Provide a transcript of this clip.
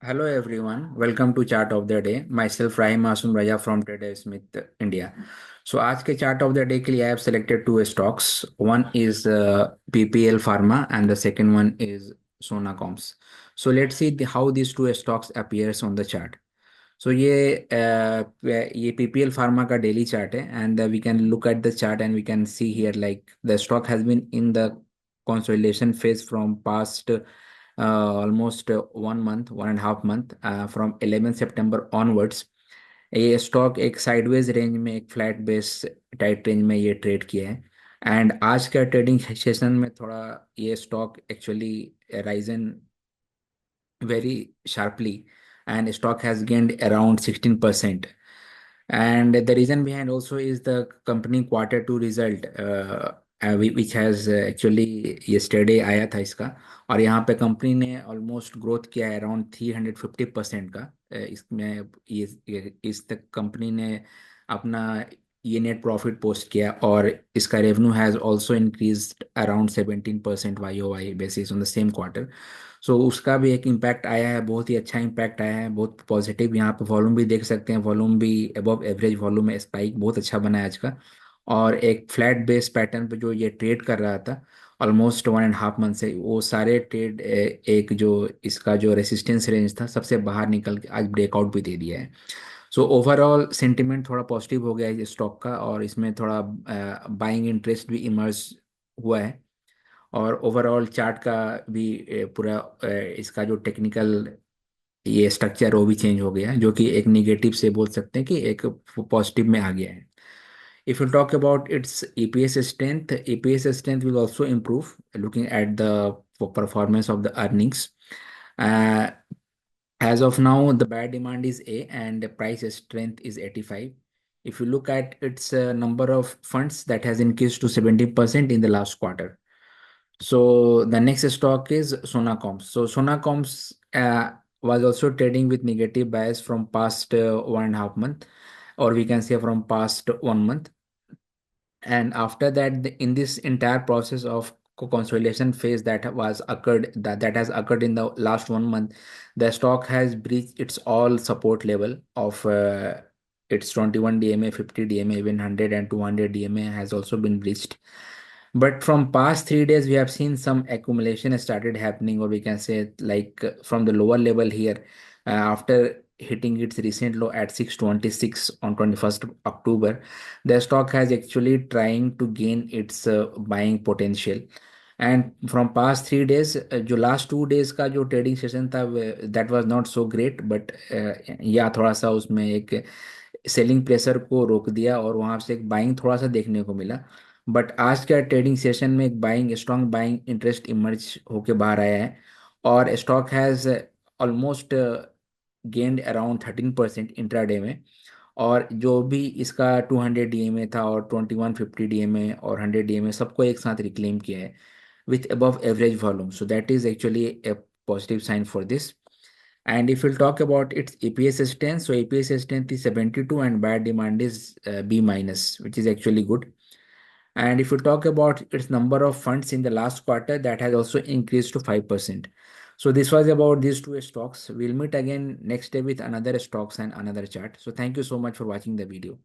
Hello everyone, welcome to Chart of the Day. Myself Rahim Asum Raja from PPLPHARMA India. So आज के Chart of the Day के लिए I have selected two stocks. One is PPL Pharma and the second one is SONACOMS. So let's see how these two stocks appears on the chart. So ये PPL Pharma का daily chart है and we can look at the chart and we can see here like the stock has been in the consolidation phase from past almost 1 month, 1.5 month from 11 September onwards. ये stock एक sideways range में एक flat base tight range में ये trade किया है and आज का ट्रेडिंग सेशन में थोड़ा ये stock actually Ryzen very sharply and stock has gained around 16%. And the reason behind also is the company quarter two result which has actually yesterday आया था इसका और यहाँ पे कंपनी ने ऑलमोस्ट ग्रोथ किया है अराउंड 350% का इसमें इस तक कंपनी ने अपना ये नेट प्रॉफिट पोस्ट किया और इसका revenue has also increased around 17% YOY basis on the same quarter. So उसका भी एक इम्पैक्ट आया है, बहुत ही अच्छा इम्पैक्ट आया है, बहुत पॉजिटिव. यहाँ पे वॉल्यूम भी देख सकते हैं, वॉल्यूम भी अबव एवरेज वॉल्यूम है, स्पाइक बहुत अच्छा बना है आज का. और एक फ्लैट बेस पैटर्न पे जो ये ट्रेड कर रहा था ऑलमोस्ट 1.5 मंथ से, वो सारे ट्रेड एक जो इसका जो रेसिस्टेंस रेंज था सबसे बाहर निकल के आज ब्रेकआउट भी दे दिया है. सो ओवरऑल सेंटिमेंट थोड़ा पॉजिटिव हो गया है इस स्टॉक का और इसमें थोड़ा बाइंग इंटरेस्ट भी इमर्ज हुआ है. और ओवरऑल चार्ट का भी पूरा इसका जो टेक्निकल ये स्ट्रक्चर वो भी चेंज हो गया है, जो कि एक निगेटिव से बोल सकते हैं कि एक पॉजिटिव में आ गया है. If you talk about its EPS strength will also improve looking at the performance of the earnings. Uh, as of now, the buy demand is A and the price strength is 85. If you look at its number of funds, that has increased to 70% in the last quarter. So the next stock is SONACOMS. So SONACOMS was also trading with negative bias from past 1.5 month, or we can say from past 1 month. And after that, in this entire process of consolidation phase that has occurred in the last 1 month, the stock has breached its all support level of its 21 DMA, 50 DMA, even 100 and 200 DMA has also been breached. But from past 3 days, we have seen some accumulation started happening, or we can say like from the lower level here, after hitting its recent low at 626 on 21st October, the stock has actually trying to gain its buying potential. And from past 3 days, जो last 2 days का जो trading session था that was not so great, but या थोड़ा सा उसमें एक selling pressure को रोक दिया और वहाँ से एक बाइंग थोड़ा सा देखने को मिला. बट आज का ट्रेडिंग सेशन में एक buying strong buying interest emerge होके बाहर आया है और stock has almost gained around 13% intraday में. और जो भी इसका 200 DMA था और 2150 DMA और 100 DMA सबको एक साथ रिक्लेम किया है with above average volume. So that is actually a positive sign for this. And if we'll talk about its EPS strength, so EPS strength is 72 and buyer demand is B minus, which is actually good. And if you talk about its number of funds in the last quarter, that has also increased to 5%. So this was about these two stocks. We'll meet again next day with another stocks and another chart. So thank you so much for watching the video.